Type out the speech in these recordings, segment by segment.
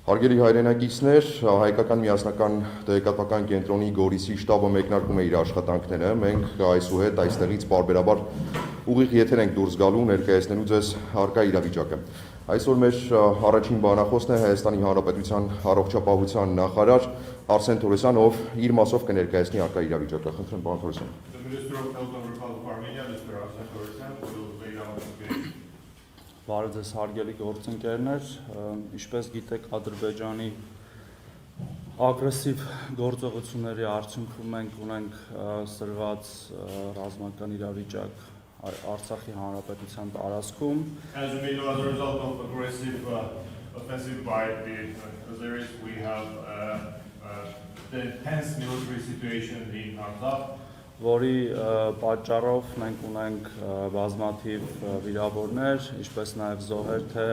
Հարգելի հայրենակիցներ, հայկական միասնական տեղեկատվկան կենտրոնի Գորիսի շտաբը մեկնարկում է իր աշխատանքները։ Մենք այսուհետ այստեղից պարբերաբար ուղիղ եթեր ենք դուրս գալու ներկայացնելու ձեզ առկա իրավիճակը։ Այսօր մեր առաջին բանախոսն է Հայաստանի Հանրապետության առողջապահության նախարար Արսեն Թորոսյանը, ով իր մասով կներկայացնի առկա իրավիճակը։ Խնդրեմ, պարոն Թորոսյան։ Բարև ձեզ հարգելի գործընկերներ, ինչպես գիտեք, Ադրբեջանի ագրեսիվ գործողությունների արդյունքում մենք ունենք սրված ռազմական իրավիճակ Արցախի հանրապետության տարածքում։ As we know, as a result of aggressive offensive by the Azeris, we have the tense military situation in Artsakh. Որի պատճառով մենք ունենք բազմաթիվ վիրավորներ, ինչպես նաև զոհեր, թե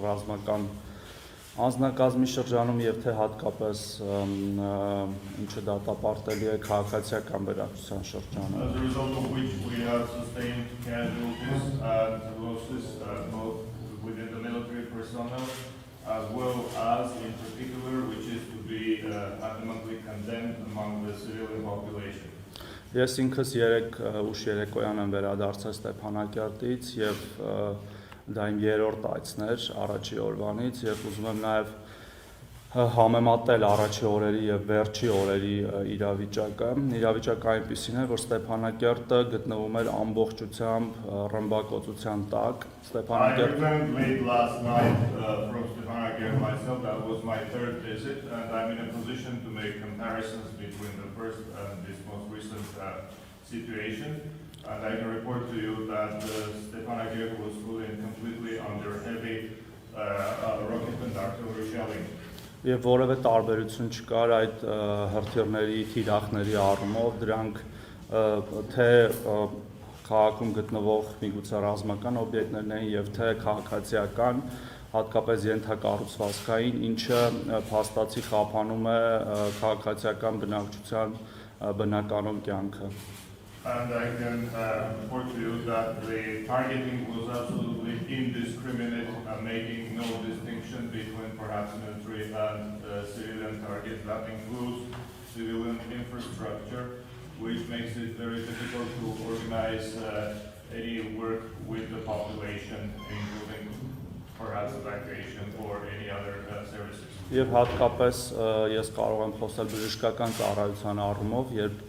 ռազմական անձնակազմի շրջանում եւ թե հատկապես ինչը դատապարտելի է քաղաքացիական բնակչության շրջանում։ As a result of which we have sustained casualties and losses both within the military personnel as well as in particular which is to be adamantly condemned among the civilian population. Ես ինքս ուշ երեկոյան եմ վերադարձած Ստեփանակերտից եւ դա իմ երրորդ այցն էր առաջի օրվանից եւ ուզում եմ նաեւ համեմատել առաջի օրերի եւ վերջի օրերի իրավիճակը։ Իրավիճակը այնպիսին է, որ Ստեփանակերտը գտնվում էր ամբողջությամբ ռմբակոծության տակ։ I returned late last night from Stepanakert myself. That was my third visit, and I'm in a position to make comparisons between the first and this most recent situation. And I can report to you that Stepanakert was fully and completely under heavy rocket and artillery shelling. Եվ որևէ տարբերություն չկար այդ հրթիռների թիրախների առումով, դրանք թե քաղաքում գտնվող միգուցե ռազմական օբյեկտներն են եւ թե քաղաքացիական, հատկապես ենթակառուցվածքային, ինչը փաստացի խափանում է քաղաքացիական բնակչության բնականոն կյանքը։ And I can report to you that the targeting was absolutely indiscriminate, making no distinction between perhaps military and civilian targets. That includes civilian infrastructure, which makes it very difficult to organize any work with the population, including perhaps evacuation or any other services. Եվ հատկապես ես կարող եմ խոսել բժշկական ծառայության առումով, երբ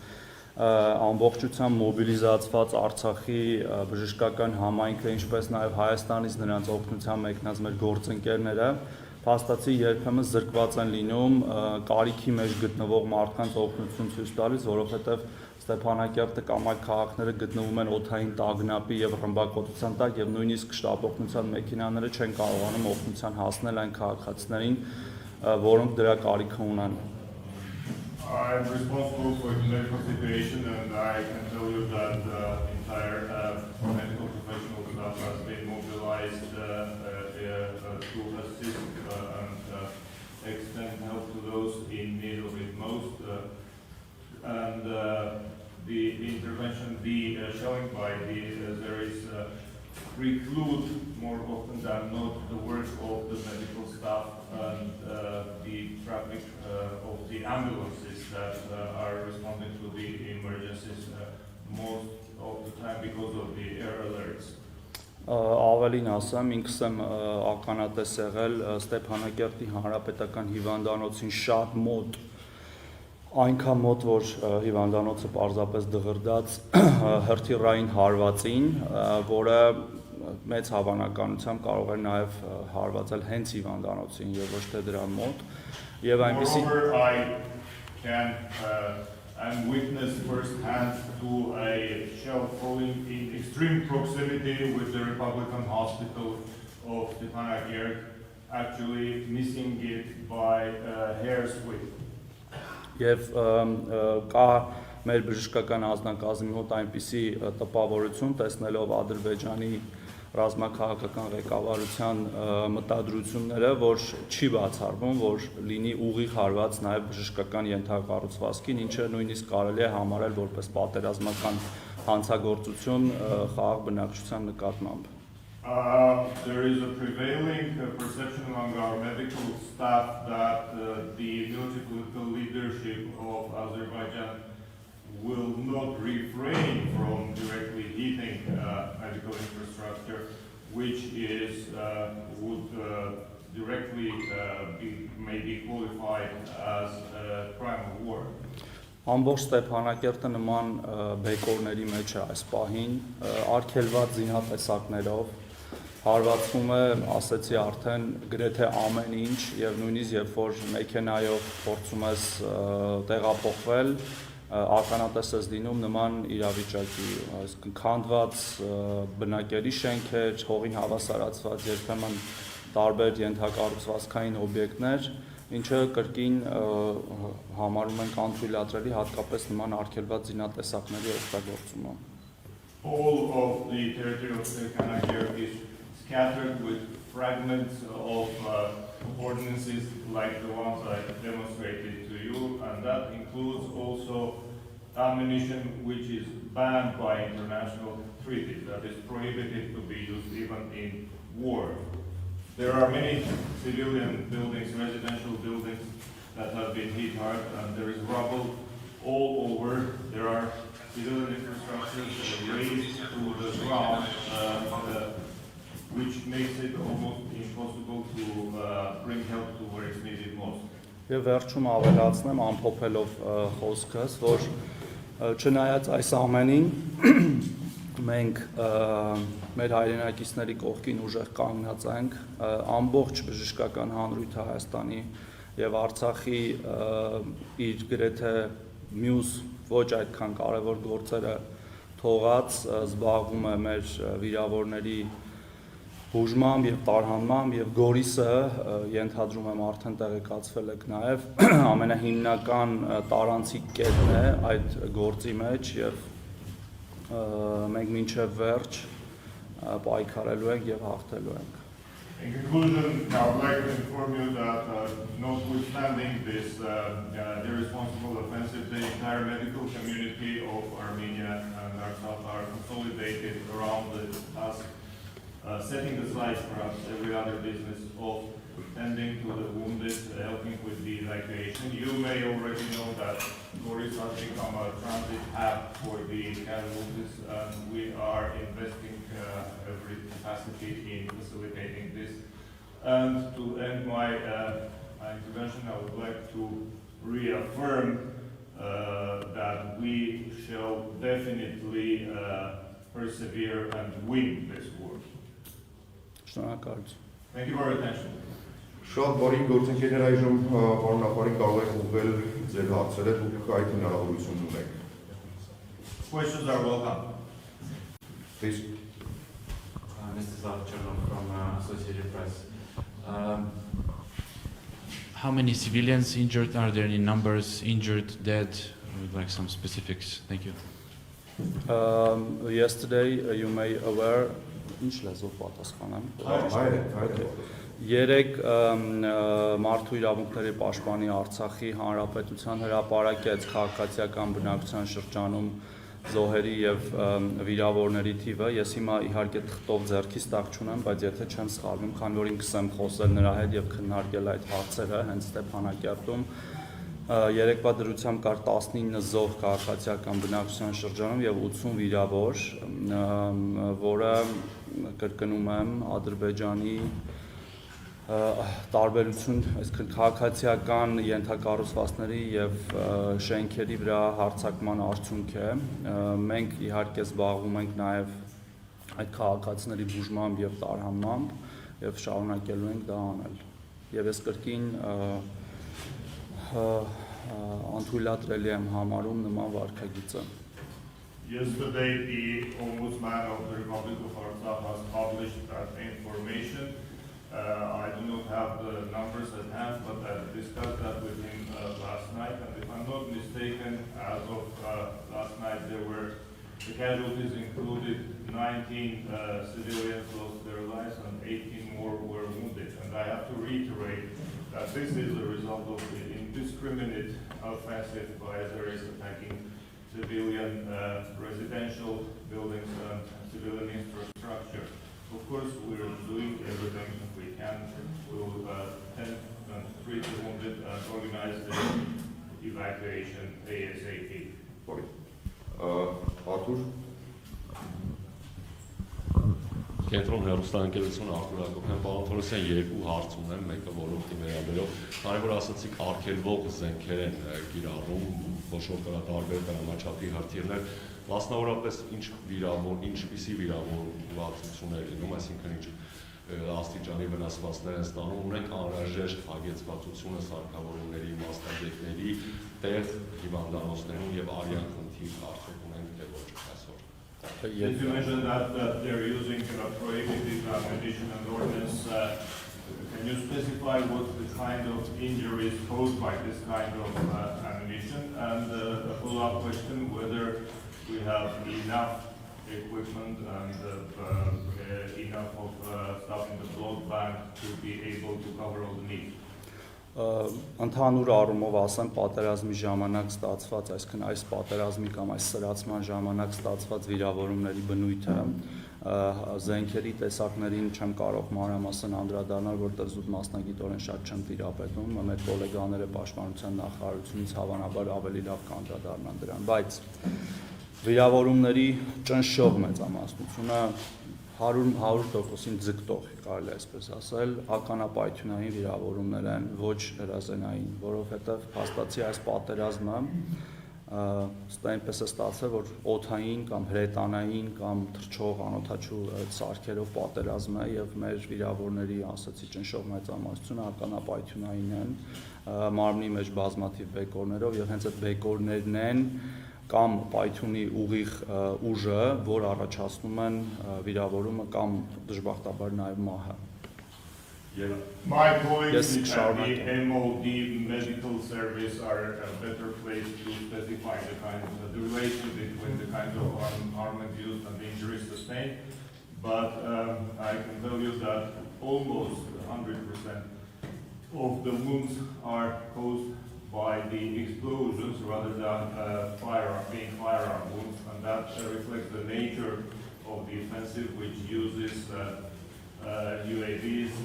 ամբողջությամբ մոբիլիզացված Արցախի բժշկական համայնքը, ինչպես նաև Հայաստանից նրանց օգնության մեկնած մեր գործընկերները, փաստացի երբեմն զրկված են լինում կարիքի մեջ գտնվող մարդկանց օգնություն ցույց տալիս, որովհետև Ստեփանակերտը կամ այլ քաղաքները գտնվում են օդային տագնապի եւ ռմբակոծության տակ եւ նույնիսկ շտապօգնության մեքենաները չեն կարողանում օգնության հասնել այն քաղաքացիներին, որոնք դրա կարիքը ունեն։ I'm responsible for the medical situation, and I can tell you that the entire medical professional staff has been mobilized to assist and extend help to those in need of it most. And the intervention, the shelling by the Azeris preclude more often than not the work of the medical staff and the traffic of the ambulances that are responding to the emergencies most of the time because of the air alerts. Ավելին ասեմ, ինքս եմ ականատես եղել Ստեփանակերտի հանրապետական հիվանդանոցին շատ մոտ, այնքան մոտ, որ հիվանդանոցը պարզապես դղրդաց հրթիռային հարվածին, որը մեծ հավանականությամբ կարող է նաև հարվածել հենց հիվանդանոցին եւ ոչ թե դրա մոտ եւ այնպեսի I'm witness firsthand to a shell falling in extreme proximity with the Republican Hospital of Stepanakert, actually missing it by a hair's width. Եվ կա մեր բժշկական անձնակազմի մոտ այնպիսի տպավորություն տեսնելով Ադրբեջանի ռազմաքաղաքական ղեկավարության մտադրությունները, որ չի բացառվում, որ լինի ուղիղ հարված նաև բժշկական ենթակառուցվածքին, ինչը նույնիսկ կարելի է համարել որպես պատերազմական հանցագործություն խաղաղ բնակչության նկատմամբ։ There is a prevailing perception among our medical staff that the military political leadership of Azerbaijan will not refrain from directly hitting medical infrastructure, which is would directly may be qualified as a crime of war. Ամբողջ Ստեփանակերտը նման բեկորների մեջ է այս պահին, արգելված զինատեսակներով, հարվածվում է, ասեցի արդեն, գրեթե ամեն ինչ, եւ նույնիսկ երբ որ մեքենայով փորձում ես տեղափոխվել, ականատես ես լինում նման իրավիճակի, այսինքն քանդված բնակելի շենքեր, հողին հավասարացված երբեմն տարբեր ենթակառուցվածքային օբյեկտներ, ինչը կրկին համարում ենք անթույլատրելի հատկապես նման արգելված զինատեսակների օգտագործումը։ All of the territory of Stepanakert is scattered with fragments of ordinances like the ones I demonstrated to you, and that includes also ammunition which is banned by international treaties, that is prohibited to be used even in war. There are many civilian buildings, residential buildings that have been hit hard, and there is rubble all over. There are civilian infrastructures raised to the ground, which makes it almost impossible to bring help to where it's needed most. Եվ վերջում ավելացնեմ ամփոփելով խոսքս, որ չնայած այս ամենին մենք մեր հայրենակիցների կողքին ուժեղ կանգնած ենք, ամբողջ բժշկական հանրույթը Հայաստանի եւ Արցախի իր գրեթե մյուս ոչ այդքան կարևոր գործերը թողած զբաղվում է մեր վիրավորների բուժմամբ եւ տարհանմամբ եւ Գորիսը ենթադրում եմ արդեն տեղեկացվել եք նաեւ ամենահիմնական տարանցիկ կետն է այդ գործի մեջ եւ մենք մինչև վերջ պայքարելու ենք եւ հաղթելու ենք։ In conclusion, I would like to inform you that notwithstanding this irresponsible offensive, the entire medical community of Armenia and Artsakh are consolidated around the task, setting aside perhaps every other business of tending to the wounded, helping with the evacuation. You may already know that Goris has become a transit hub for the casualties, and we are investing every capacity in facilitating this. And to end my intervention, I would like to reaffirm that we shall definitely persevere and win this war. Thank you for your attention. Շատ բարի գործընկերներ, այժմ պարոն նախարարին կարող եք ուղղել ձեր հարցերը, դուք այդ հնարավորությունն ունեք։ Questions are welcome. Please. Mr. from Associated Press. How many civilians injured? Are there any numbers injured, dead? I would like some specifics. Thank you. Yesterday, you may aware. Երեք մարդու իրավունքների պաշտպանի Արցախի հանրապետության հրապարակեց քաղաքացիական բնակչության շրջանում զոհերի եւ վիրավորների թիվը։ Ես հիմա իհարկե թղթով ձեռքից տակ չունեմ, բայց եթե չեմ սխալվում, քանի որ ինքս եմ խոսել նրա հետ եւ քննարկել այդ հարցերը հենց Ստեփանակերտում, երեկվա դրությամբ կար 19 զոհ քաղաքացիական բնակչության շրջանում եւ 80 վիրավոր, որը կրկնում եմ Ադրբեջանի տարբերություն, այսինքն քաղաքացիական ենթակառուցվածքների եւ շենքերի վրա հարձակման արդյունք է։ Մենք իհարկե զբաղվում ենք նաեւ այդ քաղաքացիների բուժմամբ եւ տարհանմամբ եւ շարունակելու ենք դա անել։ Եվ ես կրկին անթույլատրելի եմ համարում նման վարքագիծը։ Yesterday, the Ombudsman of the Republic of Artsakh has published that information. I do not have the numbers at hand, but I discussed that with him last night. And if I'm not mistaken, as of last night, the casualties included 19 civilians lost their lives and 18 more were wounded. And I have to reiterate that this is a result of the indiscriminate offensive by Azeris attacking civilian residential buildings and civilian infrastructure. Of course, we're doing everything we can to tend and treat the wounded and organize the evacuation ASAP. Arthur? Կենտրոն հեռուստաընկերությունը արտադրական պարոն Թորոսյան երկու հարց ունեմ, մեկը ոլորտի վերաբերող, քանի որ ասացիք արգելվող զենքեր են կիրառում, ոչ որ տարբեր դրամաչափի հրթիռներ, մասնավորապես ինչպիսի վիրավորվածություններ լինում, այսինքն ինչ աստիճանի վնասվածքներ են ստանում, ունենք անհրաժեշտ հագեցվածությունը սարքավորումների, մասնագետների, տեղ հիվանդանոցներում եւ արյան խնդիր արդյոք ունենք թե ոչ այսօր։ Since you mentioned that they're using prohibited ammunition and ordnance, can you specify what the kind of injuries caused by this kind of ammunition? And a follow-up question, whether we have enough equipment and enough of stuff in the blood bank to be able to cover all the needs? Ընդհանուր առումով ասեմ, պատերազմի ժամանակ ստացված, այսինքն այս պատերազմի կամ այս սրացման ժամանակ ստացված վիրավորումների բնույթը զենքերի տեսակներին չեմ կարող մանրամասն անդրադառնալ, որտեղ զուտ մասնագիտորեն շատ չեմ տիրապետում, մեր գոլեգաները պաշտպանության նախարարությունից հավանաբար ավելի լավ կանդրադառնան դրան, բայց վիրավորումների ճնշող մեծամասնությունը 100%-ին ձգտող կարելի այսպես ասել, ականապայթյունային վիրավորումներ են, ոչ հրազենային, որովհետև փաստացի այս պատերազմը այնպես է ստացել, որ օդային կամ հրետանային կամ թռչող անօդաչու սարքերով պատերազմ է եւ մեր վիրավորների ասացի ճնշող մեծամասնությունը ականապայթյունային են, մարմնի մեջ բազմաթիվ բեկորներով եւ հենց այդ բեկորներն են կամ պայթյունի ուղիղ ուժը, որ առաջացնում են վիրավորումը կամ դժբախտաբար նաև մահը։ My colleagues at the MOD medical service are a better place to specify the relation between the kind of armament used and the injuries sustained, but I can tell you that almost 100% of the wounds are caused by the explosions rather than firearm wounds, and that reflects the nature of the offensive, which uses UAVs,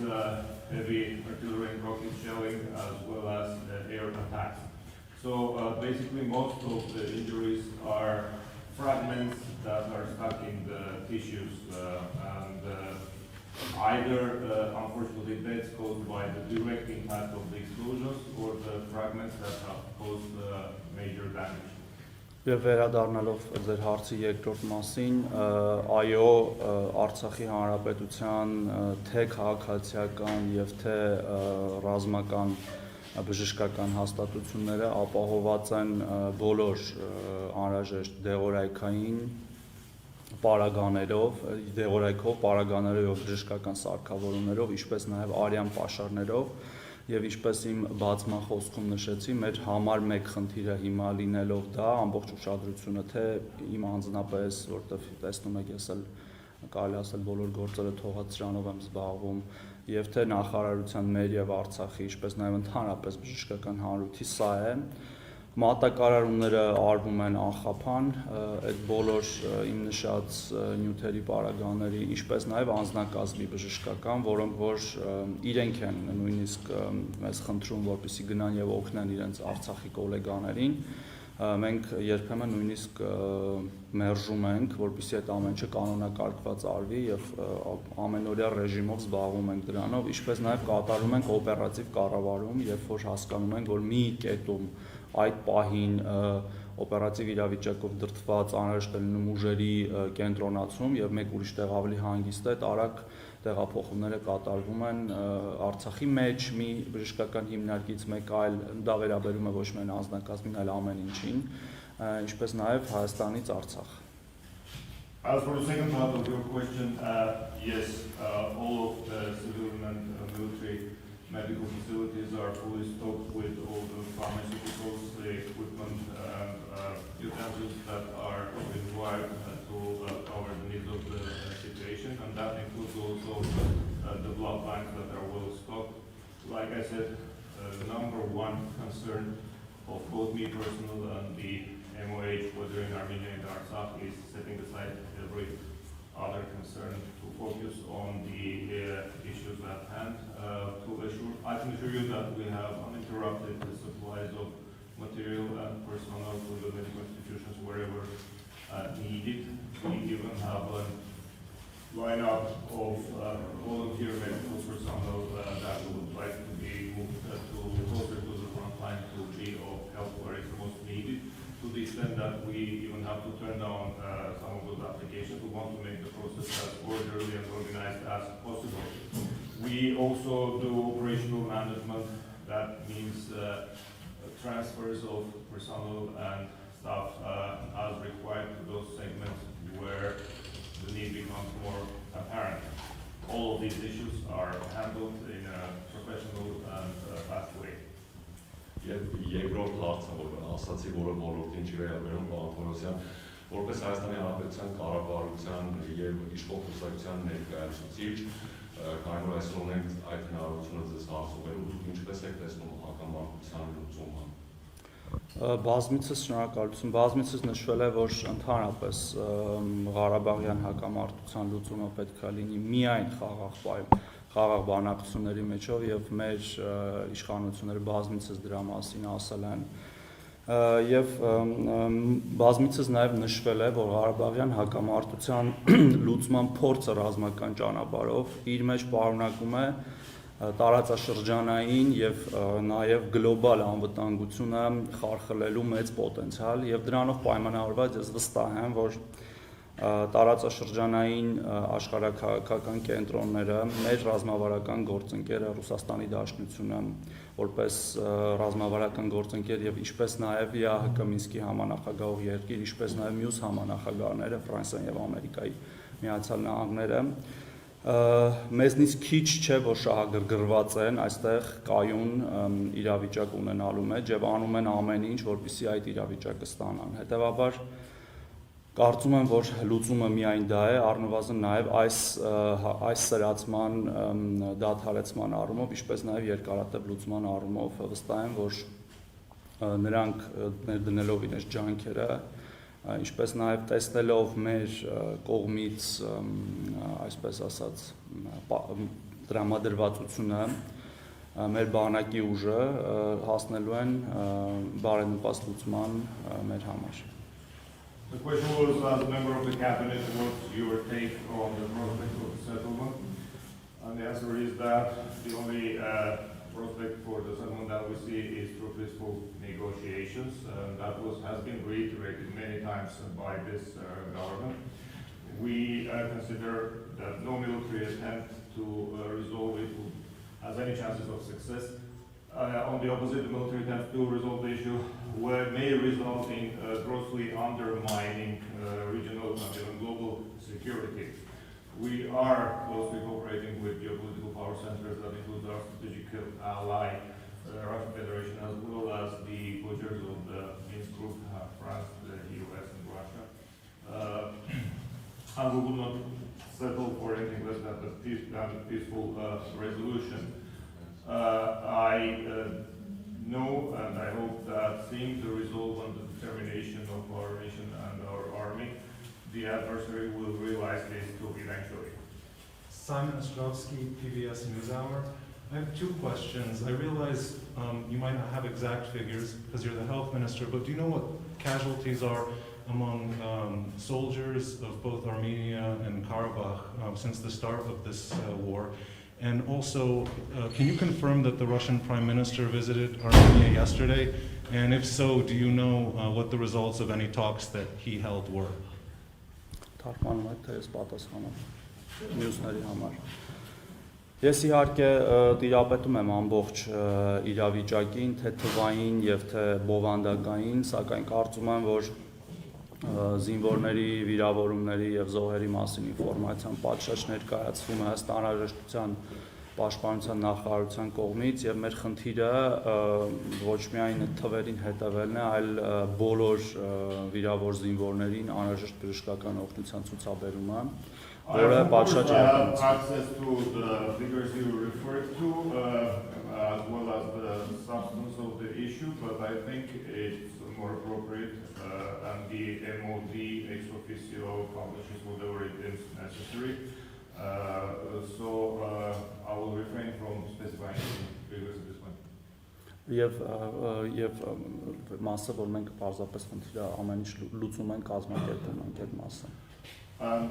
heavy artillery and rocket shelling, as well as air attacks. So basically most of the injuries are fragments that are stuck in the tissues and either unfortunately deaths caused by the direct impact of the explosions or the fragments that have caused major damage. Եվ վերադառնալով ձեր հարցի երկրորդ մասին, այո, Արցախի հանրապետության թե քաղաքացիական եւ թե ռազմական բժշկական հաստատությունները ապահոված են բոլոր անհրաժեշտ դեղորայքային պարագաներով, պարագաներով եւ բժշկական սարքավորումներով, ինչպես նաեւ արյան պաշարներով եւ ինչպես իմ բացման խոսքում նշեցի, մեր համար մեկ խնդիրը հիմա լինելով դա ամբողջ ուշադրությունը թե իմ անձնապես, որտեղ տեսնում եք ես էլ կարելի ասել բոլոր գործերը թողած սրանով եմ զբաղվում եւ թե նախարարության մեր եւ Արցախի, ինչպես նաեւ ընդհանրապես բժշկական հանրույթի սա է մատակարարումները արվում են անխափան, այդ բոլոր իմ նշած նյութերի պարագաների, ինչպես նաև անձնակազմի բժշկական, որոնք որ իրենք են նույնիսկ մեզ խնդրում, որպեսզի գնան եւ օգնեն իրենց Արցախի գոլեգաներին, մենք երբեմն նույնիսկ մերժում ենք, որպեսզի այդ ամեն ինչը կանոնակարգված արվի եւ ամենօրյա ռեժիմով զբաղվում ենք դրանով, ինչպես նաև կատարում ենք օպերատիվ կառավարում, երբ որ հասկանում ենք, որ մի կետում այդ պահին օպերատիվ իրավիճակով դրդված անհրաժեշտ է լինում ուժերի կենտրոնացում եւ մեկ ուրիշ տեղ ավելի հանգիստ է, արագ տեղափոխումները կատարվում են Արցախի մեջ մի բժշկական հիմնարկից մեկ այլ, դա վերաբերում է ոչ միայն անձնակազմին, այլ ամեն ինչին, ինչպես նաեւ Հայաստանից Արցախ։ As for the second part of your question, yes, all of the civilian and military medical facilities are fully stocked with all the pharmaceuticals, the equipment, utensils that are required to cover the needs of the situation, and that includes also the blood banks that are well stocked. Like I said, the number one concern of both me personally and the MOH, whether in Armenia and Artsakh, is setting aside every other concern to focus on the issues at hand. I can assure you that we have uninterrupted the supplies of material and personnel to the medical institutions wherever needed. We even have a lineup of volunteer medical personnel that would like to be moved closer to the front line to be of help where it's most needed. To the extent that we even have to turn down some of those applications, we want to make the process as orderly and organized as possible. We also do operational management. That means transfers of personnel and staff as required to those segments where the need becomes more apparent. All of these issues are handled in a professional and fast way. Երկրորդ հարցը, որ ասացի, որը ոլորտին չի վերաբերում, պարոն Թորոսյան, որպես Հայաստանի Հանրապետության կառավարության եւ իշխող կուսակցության ներկայացուցիչ, քանի որ այսօր ունենք այդ հնարավորությունը ձեզ հարցուղելու, ինչպես եք տեսնում հակամարտության լուծումը։ Բազմիցս շնորհակալություն։ Բազմիցս նշվել է, որ ընդհանրապես Ղարաբաղյան հակամարտության լուծումը պետք է լինի միայն խաղաղ բանակցությունների մեջով եւ մեր իշխանությունները բազմիցս դրա մասին ասել են եւ բազմիցս նաեւ նշվել է, որ Ղարաբաղյան հակամարտության լուծման փորձը ռազմական ճանապարհով իր մեջ պարունակում է տարածաշրջանային եւ նաեւ գլոբալ անվտանգությունը խարխլելու մեծ պոտենցիալ եւ դրանով պայմանավորված ես վստահ եմ, որ տարածաշրջանային աշխարհաքաղաքական կենտրոնները, մեր ռազմավարական գործընկերը Ռուսաստանի Դաշնությունը, որպես ռազմավարական գործընկեր եւ ինչպես նաեւ ԵԱՀԿ Մինսկի համանախագահող երկիր, ինչպես նաեւ մյուս համանախագահները Ֆրանսիան եւ Ամերիկայի Միացյալ Նահանգները մեզնից քիչ չէ, որ շահագրգռված են այստեղ կայուն իրավիճակ ունենալու մեջ եւ անում են ամեն ինչ, որպեսզի այդ իրավիճակը ստանան։ Հետեւաբար կարծում եմ, որ լուծումը միայն դա է, առնվազն նաեւ այս սրացման դադարեցման առումով, ինչպես նաեւ երկարատև լուծման առումով վստահ եմ, որ նրանք ներդնելով իրենց ջանքերը ինչպես նաև տեսնելով մեր կողմից, այսպես ասած, դրամադրվածությունը, մեր բանակի ուժը հասնելու են բարենպաստ լուծման մեր համար։ The question was, as a member of the cabinet, what's your take on the prospect of settlement? And the answer is that the only prospect for the settlement that we see is through peaceful negotiations. That has been reiterated many times by this government. We consider that no military attempt to resolve it has any chances of success. On the opposite, the military attempts to resolve the issue may result in grossly undermining regional and even global security. We are closely cooperating with geopolitical power centers that include our strategic ally, the Russian Federation, as well as the co-chairs of the Minsk group, France, the US, and Russia. And we will not settle for anything less than a peaceful resolution. I know and I hope that seeing the resolve and the determination of our nation and our army, the adversary will realize this too eventually. Simon Ostrovsky, PBS NewsHour. I have two questions. I realize you might not have exact figures because you're the health minister, but do you know what casualties are among soldiers of both Armenia and Karabakh since the start of this war? And also, can you confirm that the Russian Prime Minister visited Armenia yesterday? And if so, do you know what the results of any talks that he held were? Թարգմանում եք, թե ես պատասխանեմ մյուսների համար։ Ես իհարկե տիրապետում եմ ամբողջ իրավիճակին, թե թվային եւ թե բովանդակային, սակայն կարծում եմ, որ զինվորների, վիրավորումների եւ զոհերի մասին ինֆորմացիան պատշաճ ներկայացվում է ըստ անհրաժեշտության պաշտպանության նախարարության կողմից եւ մեր խնդիրը ոչ միայն թվերին հետևելն է, այլ բոլոր վիրավոր զինվորներին անհրաժեշտ բժշկական օգնության ցուցաբերումը, որը պատշաճ access to the figures you referred to, as well as the substance of the issue, but I think it's more appropriate and the MOD ex officio publishes whatever it is necessary. So I will refrain from specifying figures at this point. Եվ մասը, որ մենք պարզապես խնդիրը ամեն ինչ լուծում ենք, կազմակերպում ենք այդ մասը։ And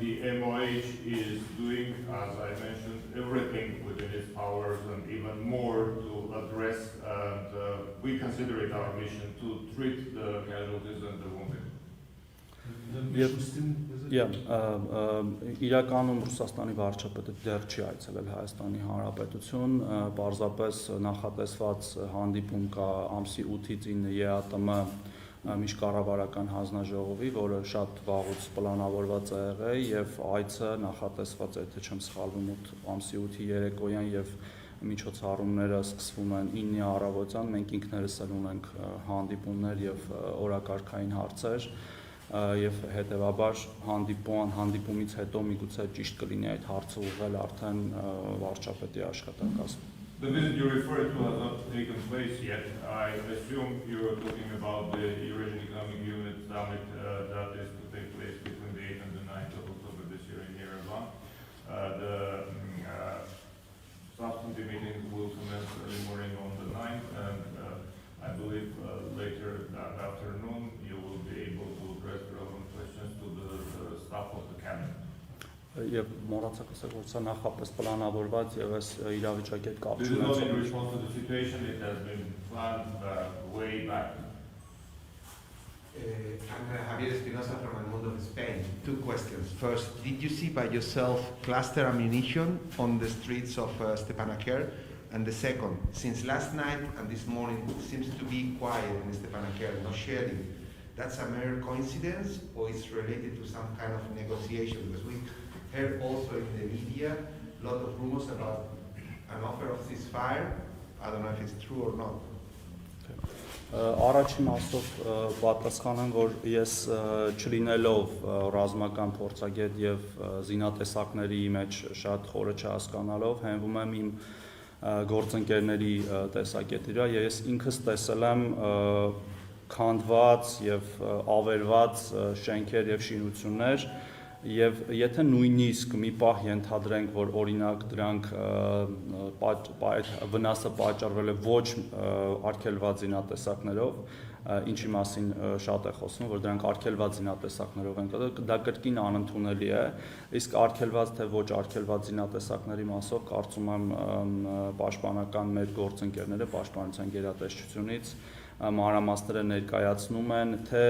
the MOH is doing, as I mentioned, everything within its powers and even more to address, and we consider it our mission to treat the casualties and the wounded. Իրականում Ռուսաստանի վարչապետը դեռ չի այցելել Հայաստանի Հանրապետություն, պարզապես նախատեսված հանդիպում կա ամսի 8-ից 9 ԵԱՏՄ միջկառավարական հանձնաժողովի, որը շատ վաղուց պլանավորված է եղել եւ այցը նախատեսված է, թե չեմ սխալվում, ամսի 8-ի երեկոյան եւ միջոցառումները սկսվում են 9-ի առավոտյան, մենք ինքներս էլ ունենք հանդիպումներ եւ օրակարգային հարցեր եւ հետեւաբար հանդիպումից հետո միգուցե ճիշտ կլինի այդ հարցը ուղղել արդեն վարչապետի աշխատակազմին։ The visit you referred to has not taken place yet. I assume you are talking about the Eurasian Economic Unit Summit that is to take place between the 8th and the 9th of October this year in Yerevan. The substantive meetings will commence early morning on the 9th, and I believe later that afternoon you will be able to address relevant questions to the staff of the cabinet. Եվ մոռացա ասել, որ սա նախապես պլանավորված եւ այս իրավիճակի հետ կապ This is not in response to the situation, it has been planned way back. I'm Javier Espinosa from El Mundo of Spain. 2 questions. First, did you see by yourself cluster ammunition on the streets of Stepanakert? And the second, since last night and this morning it seems to be quiet in Stepanakert, no shelling, that's a mere coincidence or it's related to some kind of negotiation? Because we heard also in the media a lot of rumors about an offer of ceasefire. I don't know if it's true or not. Առաջին մասով պատասխանեմ, որ ես չլինելով ռազմական փորձագետ եւ զինատեսակների մեջ շատ խորը չհասկանալով հենվում եմ իմ գործընկերների տեսակետի վրա, ես ինքս տեսել եմ քանդված եւ ավերված շենքեր եւ շինություններ եւ եթե նույնիսկ մի պահ ենթադրենք, որ օրինակ դրանք վնասը պատճառվել է ոչ արգելված զինատեսակներով, ինչի մասին շատ է խոսվում, որ դրանք արգելված զինատեսակներով են կատարվել, դա կրկին անընդունելի է, իսկ արգելված թե ոչ արգելված զինատեսակների մասով կարծում եմ պաշտպանական մեր գործընկերները պաշտպանության գերատեսչությունից մանրամասները ներկայացնում են թե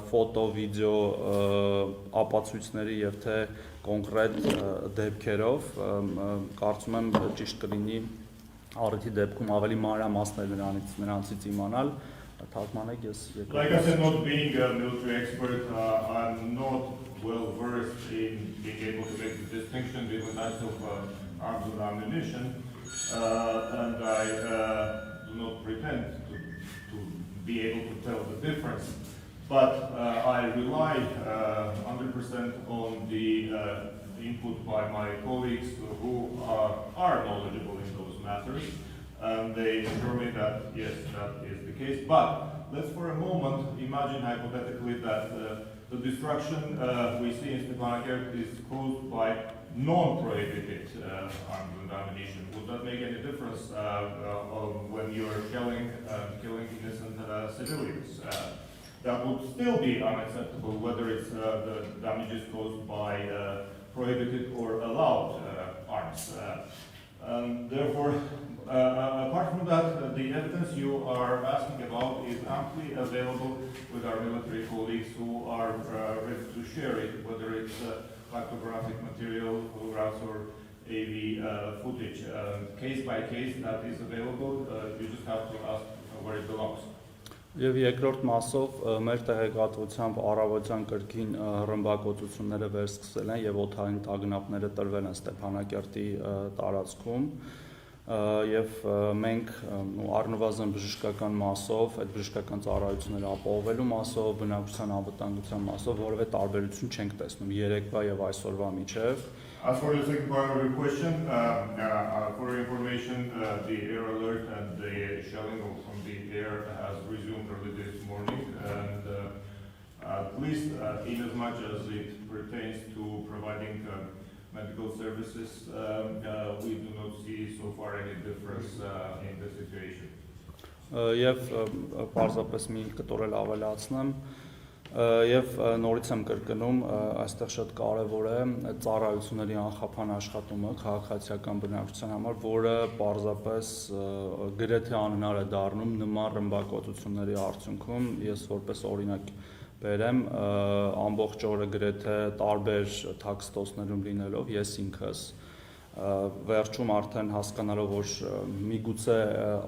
ֆոտո, վիդեո ապացույցների եւ թե կոնկրետ դեպքերով, կարծում եմ ճիշտ կլինի առիթի դեպքում ավելի մանրամասներ նրանցից իմանալ, թարգմանեք ես Like I said, not being a military expert, I'm not well versed in being able to make the distinction between types of arms and ammunition, and I do not pretend to be able to tell the difference, but I rely 100% on the input by my colleagues who are knowledgeable in those matters, and they assure me that yes, that is the case. But let's for a moment imagine hypothetically that the destruction we see in Stepanakert is caused by non-prohibited arms and ammunition. Would that make any difference when you're killing innocent civilians? That would still be unacceptable, whether it's the damages caused by prohibited or allowed arms. Therefore, apart from that, the evidence you are asking about is amply available with our military colleagues who are ready to share it, whether it's cartographic material, photographs, or AV footage. Case by case, that is available. You just have to ask where it belongs. Եվ երկրորդ մասով մեր տեղեկատվությամբ առավոտյան կրկին ռմբակոծությունները վերսկսել են եւ օդային տագնապները տրվել են Ստեփանակերտի տարածքում եւ մենք առնվազն բժշկական մասով, այդ բժշկական ծառայությունները ապահովելու մասով, բնակչության անվտանգության մասով որևէ տարբերություն չենք տեսնում երեկվա եւ այսօրվա միջեւ. As for the second part of your question, for your information, the air alert and the shelling from the air has resumed early this morning, and at least in as much as it pertains to providing medical services, we do not see so far any difference in the situation. Եվ պարզապես մի կտորել ավելացնեմ եւ նորից եմ կրկնում, այստեղ շատ կարեւոր է ծառայությունների անխափան աշխատումը քաղաքացիական բնակչության համար, որը պարզապես գրեթե անհնար է դառնում նման ռմբակոծությունների արդյունքում, ես որպես օրինակ բերեմ, ամբողջ օրը գրեթե տարբեր թաքստոցներում լինելով ես ինքս վերջում արդեն հասկանալով, որ միգուցե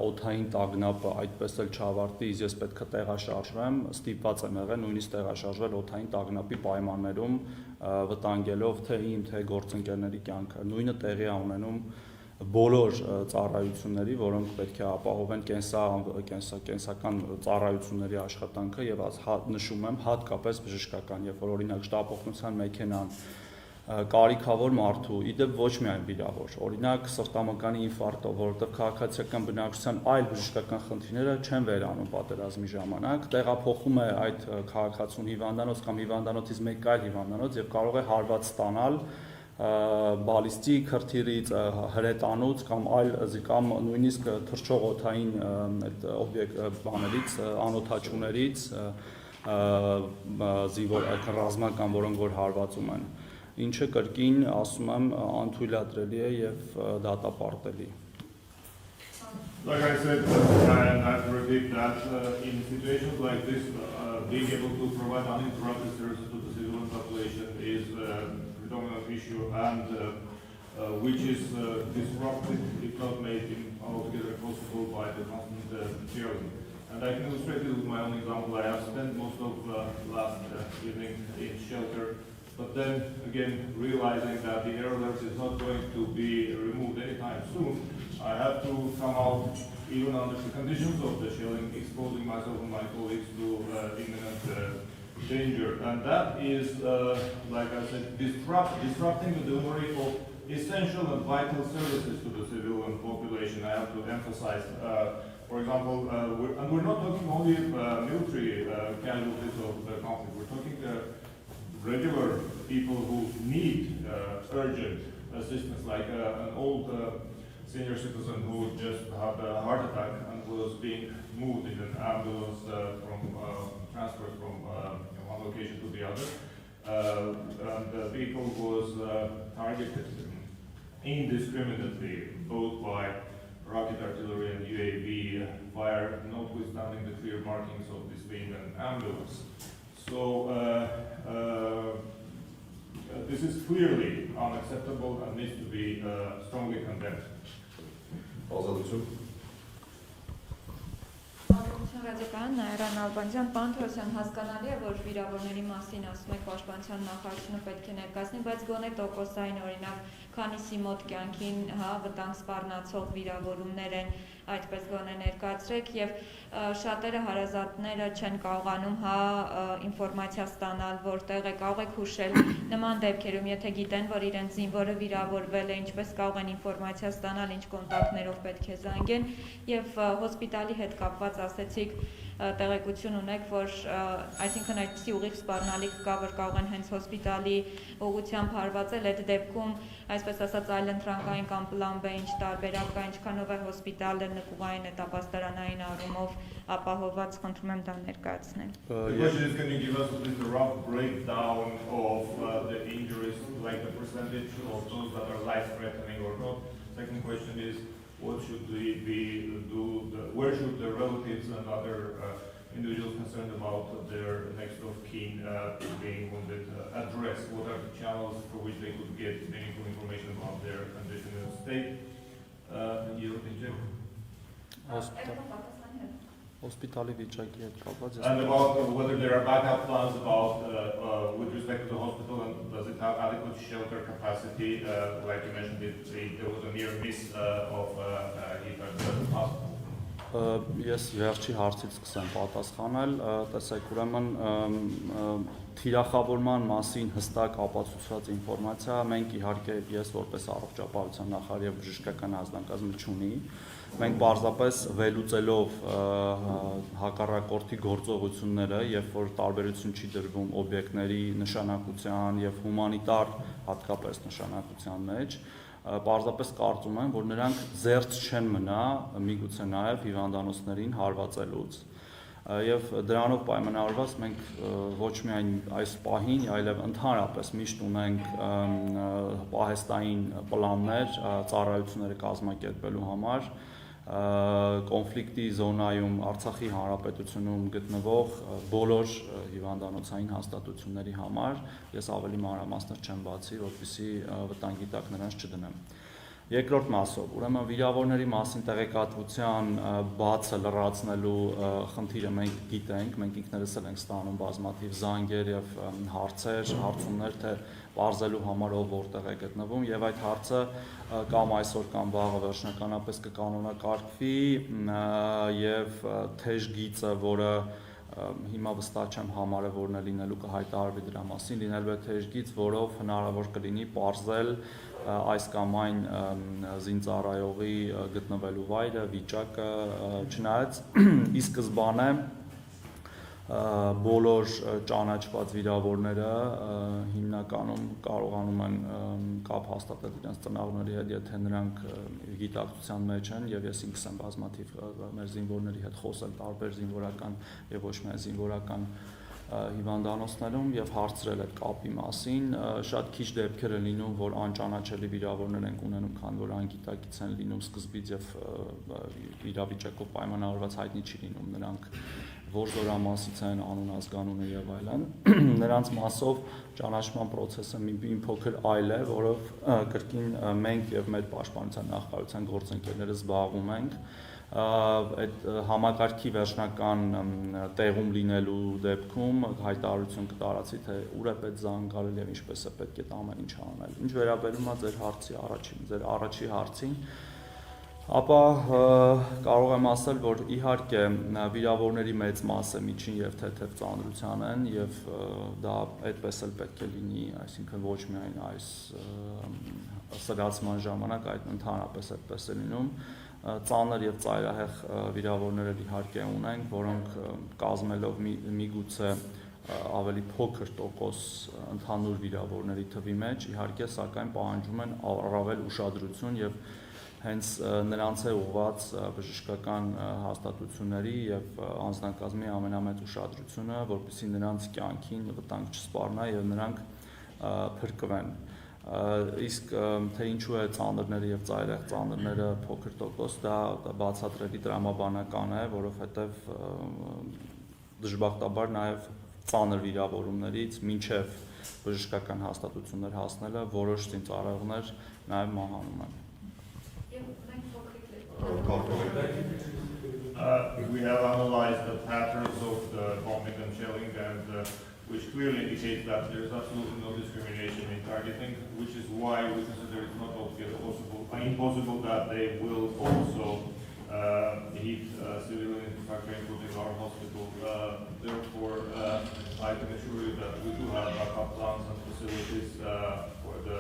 օդային տագնապը այդպես էլ չավարտի, իսկ ես պետք է տեղաշարժվեմ, ստիպված եմ եղել նույնիսկ տեղաշարժվել օդային տագնապի պայմաններում, վտանգելով թե իմ, թե գործընկերների կյանքը։ Նույնը տեղի է ունենում բոլոր ծառայությունների, որոնք պետք է ապահովեն կենսական ծառայությունների աշխատանքը եւ նշում եմ հատկապես բժշկական, երբ որ օրինակ շտապօգնության մեքենան կարիքավոր մարդու, իդեպ ոչ միայն վիրավոր, օրինակ սրտամկանի ինֆարկտով, որովհետև քաղաքացիական բնակչության այլ բժշկական խնդիրները չեն վերանում պատերազմի ժամանակ, տեղափոխում է այդ քաղաքացուն հիվանդանոց կամ հիվանդանոցից մեկ այլ հիվանդանոց եւ կարող է հարված ստանալ բալիստիկ հրթիռից, հրետանուց կամ նույնիսկ թռչող օդային բաներից, անօդաչուներից, ռազմական, որոնք որ հարվածում են, ինչը կրկին ասում եմ անթույլատրելի է եւ դատապարտելի։ Like I said, and I have to repeat that in situations like this, being able to provide uninterrupted services to the civilian population is a predominant issue, and which is disrupted, if not made altogether possible by the constant terrorism. And I can illustrate it with my own example. I have spent most of last evening in shelter. But then again, realizing that the air alert is not going to be removed anytime soon, I have to come out even under the conditions of the shelling, exposing myself and my colleagues to imminent danger. And that is, like I said, disrupting the delivery of essential and vital services to the civilian population. I have to emphasize, for example, we're not talking only military casualties of the conflict, we're talking regular people who need urgent assistance, like an old senior citizen who just had a heart attack and was being moved in an ambulance transferred from one location to the other. And the vehicle was targeted indiscriminately, both by rocket artillery and UAV fire, notwithstanding the clear markings of this being an ambulance. So this is clearly unacceptable and needs to be strongly condemned. Ռադիկան Նայրան Ալբանյան, պարոն Թորոսյան, հասկանալի է, որ վիրավորների մասին ասում եք պաշտպանության նախարարությունը պետք է ներկայացնի, բայց գոնե տոկոսային օրինակ, քանիսի մոտ կյանքին վտանգ սպառնացող վիրավորումներ են, այդպես գոնե ներկայացրեք եւ շատերը հարազատները չեն կարողանում ինֆորմացիա ստանալ, որտեղ է, կարող եք հուշել նման դեպքերում, եթե գիտեն, որ իրենց զինվորը վիրավորվել է, ինչպես կարող են ինֆորմացիա ստանալ, ինչ կոնտակտներով պետք է զանգեն եւ հոսպիտալի հետ կապված ասեցիք տեղեկություն ունեք, որ այսինքն այդպիսի ուղիղ սպառնալիք կա, որ կարող են հենց հոսպիտալի ուղղությամբ հարվածել, այդ դեպքում այսպես ասած այլընտրանքային կամ պլան B ինչ տարբերակ կա, ինչքանով է հոսպիտալը նկուղային հետապաստարանային առումով ապահովված, խնդրում եմ դա ներկայացնել։ The question is, can you give us a rough breakdown of the injuries, like the percentage of those that are life-threatening or not? Second question is, what should where should the relatives and other individuals concerned about their next of kin being wounded address? What are the channels for which they could get meaningful information about their condition and state? Հոսպիտալի վիճակի հետ կապված And about whether there are backup plans about with respect to the hospital, and does it have adequate shelter capacity? Like you mentioned, there was a near miss of heat at the hospital. Ես վերջի հարցից սկսեմ պատասխանել, տեսեք, ուրեմն թիրախավորման մասին հստակ ապացուցված ինֆորմացիա մենք իհարկե ես որպես առողջապահության նախարար եւ բժշկական ազնագազմը չունի, մենք պարզապես վերլուծելով հակառակորդի գործողությունները, երբ որ տարբերություն չի դրվում օբյեկտների նշանակության եւ հումանիտար հատկապես նշանակության մեջ, պարզապես կարծում եմ, որ նրանք զերծ չեն մնա միգուցե նաև հիվանդանոցներին հարվածելուց։ Եվ դրանով պայմանավորված մենք ոչ միայն այս պահին, այլև ընդհանրապես միշտ ունենք պահեստային պլաններ ծառայությունները կազմակերպելու համար, կոնֆլիկտի զոնայում Արցախի հանրապետությունում գտնվող բոլոր հիվանդանոցային հաստատությունների համար, ես ավելի մանրամասներ չեմ բացի, որպեսզի վտանգի տակ նրանց չդնեմ։ Երկրորդ մասով, ուրեմն վիրավորների մասին տեղեկատվության բացը լրացնելու խնդիրը մենք գիտենք, մենք ինքներս էլ ենք ստանում բազմաթիվ զանգեր եւ հարցեր, հարցումներ, թե բարձելու համար ով որտեղ է գտնվում, եւ այդ հարցը կամ այսօր կամ վաղը վերջնականապես կկանոնակարգվի եւ թեժ գիծը, որը հիմա վստահ չեմ համարը որն է լինելու կհայտարարվի դրա մասին, լինելու է թեժ գիծ, որով հնարավոր կլինի պարզել այս կամ այն զինծառայողի գտնվելու վայրը, վիճակը, չնայած ի սկզբանե բոլոր ճանաչված վիրավորները հիմնականում կարողանում են կապ հաստատել իրենց ծնողների հետ, եթե նրանք գիտակցության մեջ են, եւ ես ինքս եմ բազմաթիվ մեր զինվորների հետ խոսել տարբեր զինվորական եւ ոչ միայն զինվորական հիվանդանոցներում եւ հարցրել այդ կապի մասին, շատ քիչ դեպքեր են լինում, որ անճանաչելի վիրավորներ են ունենում, քանի որ անգիտակից են լինում սկզբից եւ իրավիճակով պայմանավորված հայտնի չի լինում նրանք որ զորամասից են, անուն, ազգանունը եւ այլն, նրանց մասով ճանաչման process-ը մի փոքր այլ է, որով կրկին մենք եւ մեր պաշտպանության նախարարության գործընկերները զբաղվում ենք այդ համակարգի վերջնական տեղում լինելու դեպքում հայտարարություն կտարածի, թե ուր է պետք զանգարել եւ ինչպես է պետք այդ ամեն ինչը անել։ Ինչ վերաբերում է ձեր առաջի հարցին, ապա կարող եմ ասել, որ իհարկե վիրավորների մեծ մասը միջին եւ թեթև ծանրության են եւ դա այդպես էլ պետք է լինի, այսինքն ոչ միայն այս սրացման ժամանակ, այլ ընդհանրապես այդպես է լինում։ Ծանր եւ ծայրահեղ վիրավորներ իհարկե ունենք, որոնք կազմելով միգուցե ավելի փոքր տոկոս ընդհանուր վիրավորների թվի մեջ, իհարկե սակայն պահանջում են առավել ուշադրություն եւ հենց նրանց է ուղղված բժշկական հաստատությունների եւ անձնակազմի ամենամեծ ուշադրությունը, որպեսզի նրանց կյանքին վտանգ չսպառնա եւ նրանք փրկվեն։ Իսկ թե ինչու է ծանրները եւ ծայրահեղ ծանրները փոքր տոկոս, դա բացատրելի տրամաբանական է, որովհետեւ դժբախտաբար նաեւ ծանր վիրավորումներից մինչեւ բժշկական հաստատություններ հասնելը որոշ ծառայողներ նաեւ մահանում են։ We have analyzed the patterns of the bombing and shelling, and which clearly indicates that there is absolutely no discrimination in targeting, which is why we consider it not altogether impossible that they will also hit civilian infrastructure, including our hospital. Therefore, I can assure you that we do have backup plans and facilities for the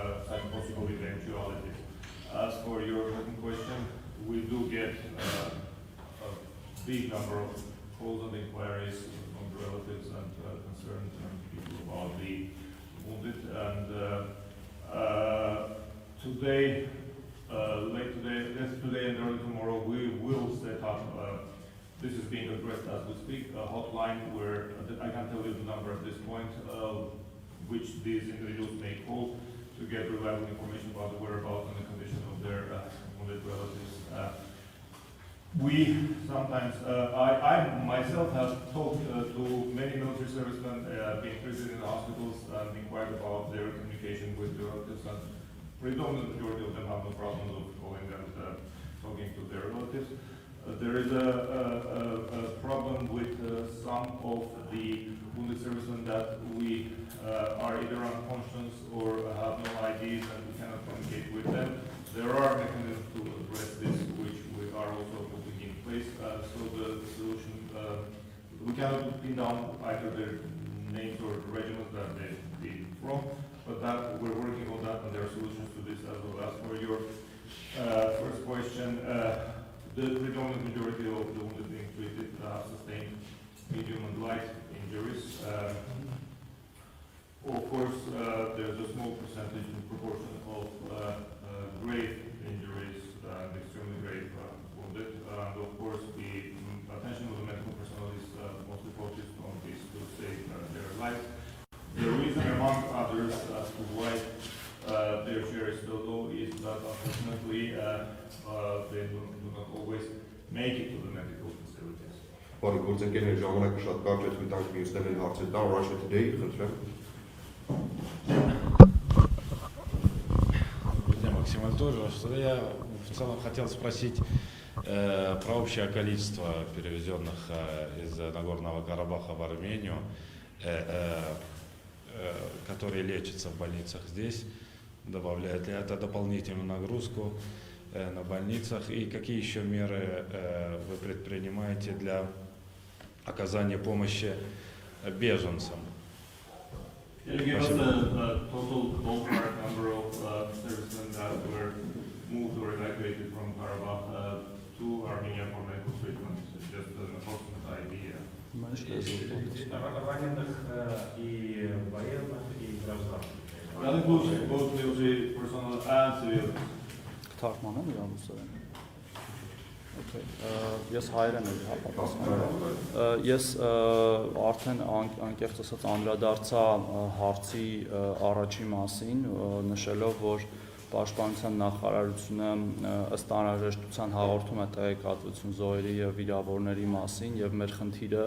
possible eventualities. As for your second question, we do get a big number of calls and inquiries from relatives and concerned people about the wounded. And today and early tomorrow, we will set up, this is being addressed as we speak, a hotline where I can tell you the number at this point, which these individuals may call to get reliable information about the whereabouts and the condition of their wounded relatives. We sometimes, I myself have talked to many military servicemen being treated in the hospitals and inquired about their communication with their relatives, and predominant majority of them have no problems of calling and talking to their relatives. There is a problem with some of the wounded servicemen that we are either unconscious or have no IDs and we cannot communicate with them. There are mechanisms to address this, which we are also putting in place. So the solution, we cannot pin down either their names or regiments that they've been from, but that we're working on that, and there are solutions to this as well. As for your first question, the predominant majority of the wounded being treated have sustained medium and light injuries. Of course, there's a small percentage percentage in proportion of grave injuries and extremely grave wounded. And of course, the attention of the medical personnel is mostly focused on this to save their lives. The reason, among others, as to why their share is so low is that unfortunately they do not always make it to the medical facilities. Բարի գործընկերներ, ժամանակը շատ կարճ է, թույլ տանք մյուսներն էլ հարցեր տան, Russia Today, խնդրեմ։ Друзья, Максим тоже, что я в целом хотел спросить про общее количество перевезенных из Нагорного Карабаха в Армению, которые лечатся в больницах здесь. Добавляет ли это дополнительную нагрузку на больницах? И какие еще меры вы предпринимаете для оказания помощи беженцам? Can you give us a total ballpark number of servicemen that were moved or evacuated from Karabakh to Armenia for medical treatment? Just an approximate idea. Военных и военных, и гражданских. That includes both military personnel and civilians. Թարգմանեմ իրան ուսերեն։ Okay, ես հայերեն եմ պատասխանում։ Ես արդեն անկեղծ ասած անդրադարձա հարցի առաջի մասին, նշելով, որ Պաշտպանության նախարարությունը ըստ անհրաժեշտության հաղորդում է տեղեկատվություն զոհերի եւ վիրավորների մասին եւ մեր խնդիրը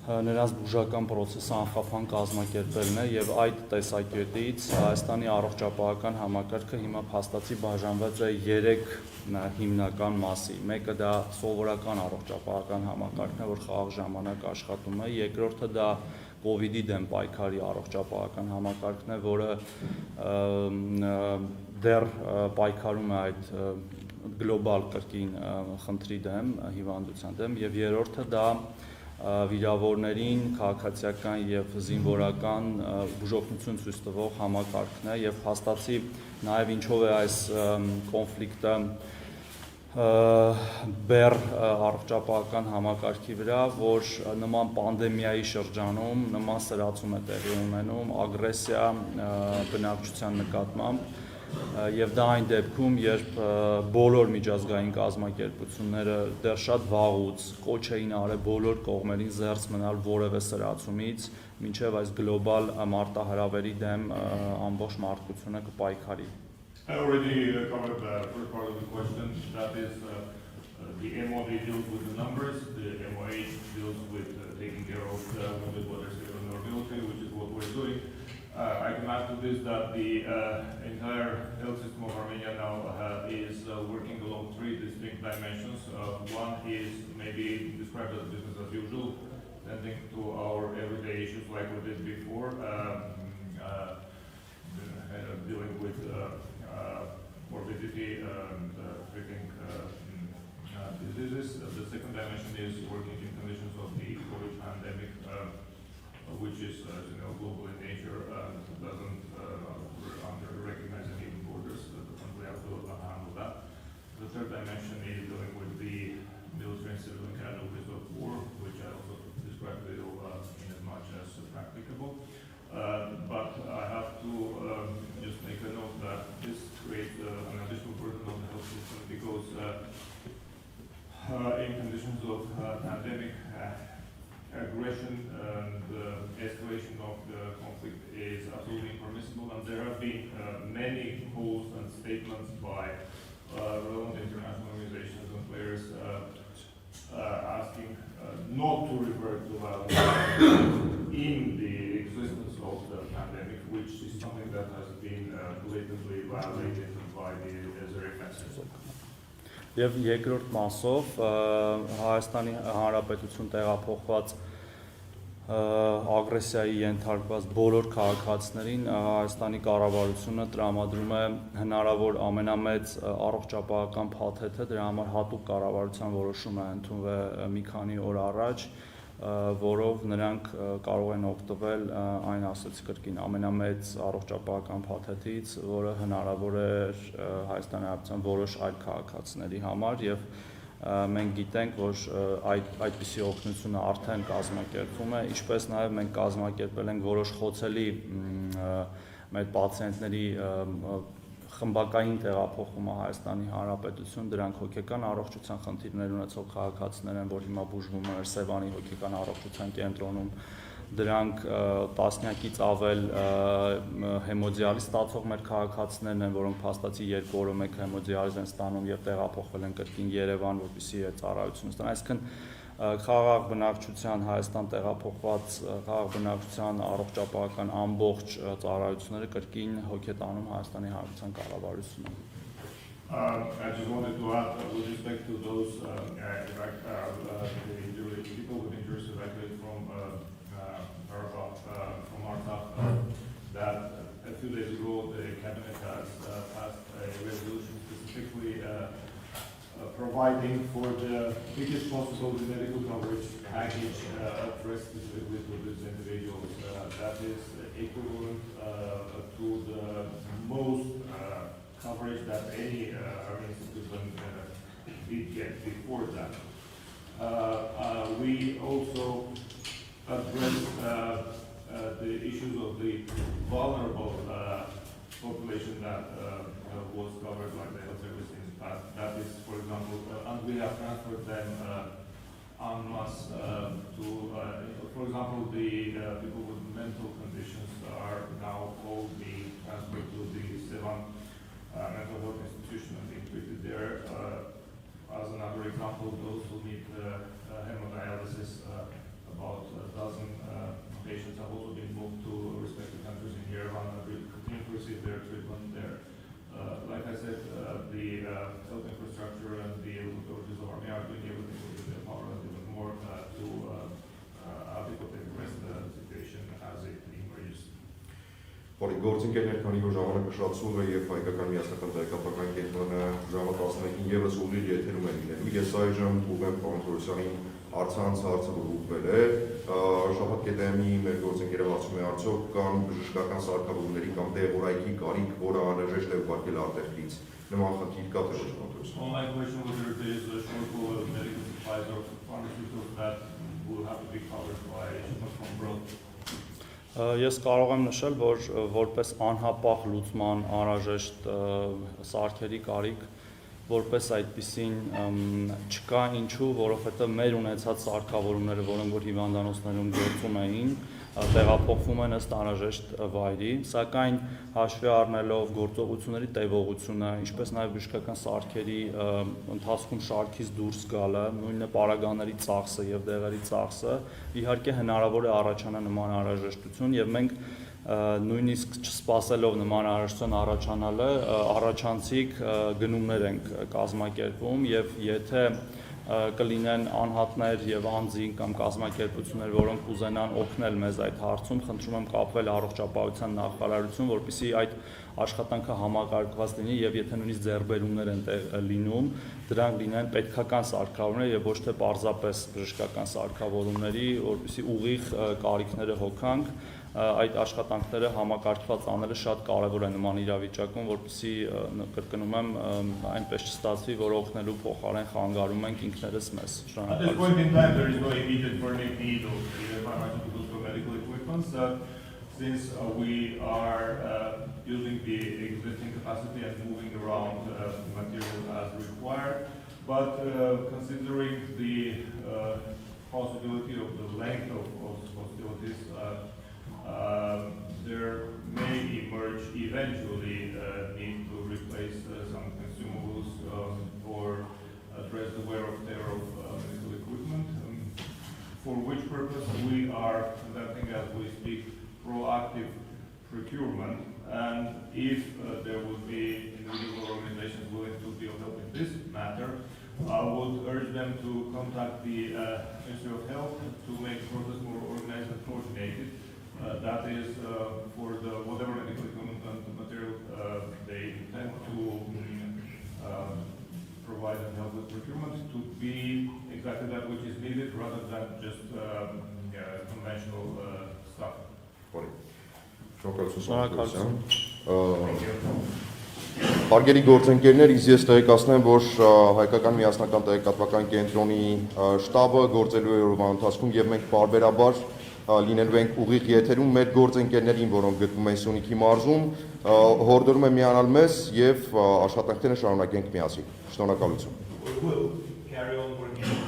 նրանց բուժական process-ը անխափան կազմակերպելն է եւ այդ տեսակետից Հայաստանի առողջապահական համակարգը հիմա փաստացի բաժանված է 3 հիմնական մասի։ Մեկը դա սովորական առողջապահական համակարգն է, որ խաղաղ ժամանակ աշխատում է, երկրորդը դա COVID-ի դեմ պայքարի առողջապահական համակարգն է, որը դեռ պայքարում է այդ գլոբալ կրկին խնդրի դեմ, հիվանդության դեմ, եւ երրորդը դա վիրավորներին քաղաքացիական եւ զինվորական բուժօգնություն ցույց տվող համակարգն է եւ փաստացի նաեւ ինչով է այս կոնֆլիկտը բեր առողջապահական համակարգի վրա, որ նման պանդեմիայի շրջանում նման սրացում է տեղի ունենում, ագրեսիա բնակչության նկատմամբ եւ դա այն դեպքում, երբ բոլոր միջազգային կազմակերպությունները դեռ շատ վաղուց կոչ էին արել բոլոր կողմերին զերծ մնալ որևէ սրացումից, մինչեւ այս գլոբալ մարտահրավերի դեմ ամբողջ մարդկությունը կպայքարի։ I already covered the first part of the question, that is the MOD deals with the numbers, the MOH deals with taking care of the wounded waters in our military, which is what we're doing. I can add to this that the entire health system of Armenia now is working along 3 distinct dimensions. One is maybe described as business as usual, tending to our everyday issues like we did before, dealing with morbidity and treating diseases. The second dimension is working in conditions of the COVID pandemic, which is, as you know, global in nature and doesn't recognize any borders. We have to handle that. The third dimension is dealing with the military and civilian casualties of war, which I also described to you in as much as practicable. But I have to just make a note that this creates an additional burden on the health system because in conditions of pandemic, aggression and escalation of the conflict is absolutely impermissible, and there have been many calls and statements by relevant international organizations and players asking not to revert to violence in the existence of the pandemic, which is something that has been blatantly violated by the Azeri fences. Եվ երկրորդ մասով Հայաստանի Հանրապետություն տեղափոխված ագրեսիայի ենթարկված բոլոր քաղաքացիներին Հայաստանի կառավարությունը տրամադրում է հնարավոր ամենամեծ առողջապահական փաթեթը, դրա համար հատուկ կառավարության որոշում է ընդունվել մի քանի օր առաջ, որով նրանք կարող են օգտվել այն ասեցի կրկին ամենամեծ առողջապահական փաթեթից, որը հնարավոր է Հայաստանի Հանրապետության որոշ այլ քաղաքացիների համար եւ մենք գիտենք, որ այդպիսի օգնությունը արդեն կազմակերպվում է, ինչպես նաեւ մենք կազմակերպել ենք որոշ խոցելի մեր պացիենտների խմբակային տեղափոխումը Հայաստանի Հանրապետություն, դրանք հոգեկան առողջության խնդիրներ ունեցող քաղաքացիներ են, որ հիմա բուժվում են Սևանի հոգեկան առողջության կենտրոնում, դրանք տասնյակից ավել հեմոդիալիզ ստացող մեր քաղաքացիներն են, որոնք փաստացի 2 օրը մեկ հեմոդիալիզ են ստանում եւ տեղափոխվել են կրկին Երևան, որպեսզի այդ ծառայությունը ստանան, այսինքն խաղաղ բնակչության Հայաստան տեղափոխված խաղաղ բնակչության առողջապահական ամբողջ ծառայությունները կրկին հոգետանում Հայաստանի Հանրապետության կառավարությունը։ I just wanted to add with respect to those the people with injuries evacuated from Artsakh that a few days ago the cabinet has passed a resolution specifically providing for the biggest possible medical coverage package addressed specifically to these individuals. That is equivalent to the most coverage that any army citizen did get before that. We also address the issues of the vulnerable population that was covered by the health service in the past. That is, for example, and we have transferred them en masse to, for example, the people with mental conditions are now all being transferred to the Sevan mental health institution and being treated there. As another example, those who need hemodialysis, about a dozen patients have also been moved to respective countries in Yerevan and continue to receive their treatment there. Like I said, the health infrastructure and the authorities of Armenia are doing everything within their power and even more to adequately address the situation as it emerges. Բարի գործընկերներ, քանի որ ժամանակը շատ սուր է եւ հայկական միասնական տեղեկատվական կենտրոնը ժամը 11-ին եւս ուղիղ եթերում է լինելու։ Ես այժմ ուղեմ պարոն Թորոսյանին Արցանց հարցը որ ուղղվել է, շաբաթ կետեմի մեր գործընկերը հարցում է արդյոք կան բժշկական սարքավորումների կամ դեղորայքի կարիք, որը անհրաժեշտ է ուղարկել արտերկրից։ Նման խնդիր կա թե ոչ, պարոն Թորոսյան։ My question was whether there is a shortfall of medical supplies or pharmaceuticals that will have to be covered by shipment from abroad. Ես կարող եմ նշել, որ որպես անհապաղ լուծման անհրաժեշտ սարքերի կարիք, որպես այդպիսին չկա, ինչու, որովհետև մեր ունեցած սարքավորումները, որոնք որ հիվանդանոցներում գործում էին, տեղափոխվում են ըստ անհրաժեշտ վայրի, սակայն հաշվի առնելով գործողությունների տևողությունը, ինչպես նաև բժշկական սարքերի ընթացքում շարքից դուրս գալը, նույնը պարագաների ծախսը եւ դեղերի ծախսը, իհարկե հնարավոր է առաջանա նման անհրաժեշտություն եւ մենք նույնիսկ չսպասելով նման անհրաժեշտության առաջանալը, առաջանցիկ գնումներ ենք կազմակերպում եւ եթե կլինեն անհատներ եւ անձին կամ կազմակերպություններ, որոնք ուզենան օգնել մեզ այդ հարցում, խնդրում եմ կապվել առողջապահության նախարարություն, որպեսզի այդ աշխատանքը համակարգված լինի եւ եթե նույնիսկ ձեռբերումներ են լինում, դրանք լինեն պետքական սարքավորումներ եւ ոչ թե պարզապես բժշկական սարքավորումների, որպեսզի ուղիղ կարիքները հոգանք, այդ աշխատանքները համակարգված անելը շատ կարևոր է նման իրավիճակում, որպեսզի կրկնում եմ այնպես չստացվի, որ օգնելու փոխարեն խանգարում ենք ինքներս մեզ։ At this point in time, there is no immediate burning need of either pharmaceuticals or medical equipment, since we are using the existing capacity and moving around material as required. But considering the possibility of the length of hostilities, there may emerge eventually need to replace some consumables or address the wear and tear of medical equipment, for which purpose we are conducting, as we speak, proactive procurement. And if there would be individual organizations willing to be of help in this matter, I would urge them to contact the Ministry of Health to make the process more organized and coordinated. That is for the whatever medical equipment and material they intend to provide and help with procurement to be exactly that which is needed rather than just conventional stuff. Հարգելի գործընկերներ, ես տեղեկացնեմ, որ հայկական միասնական տեղեկատվական կենտրոնի շտաբը գործելու է օրվա ընթացքում եւ մենք բարբերաբար լինելու ենք ուղիղ եթերում մեր գործընկերներին, որոնք գտնվում են Սյունիքի մարզում, հորդորում եմ միանալ մեզ եւ աշխատանքները շարունակենք միասին։ Շնորհակալություն։ We will carry on working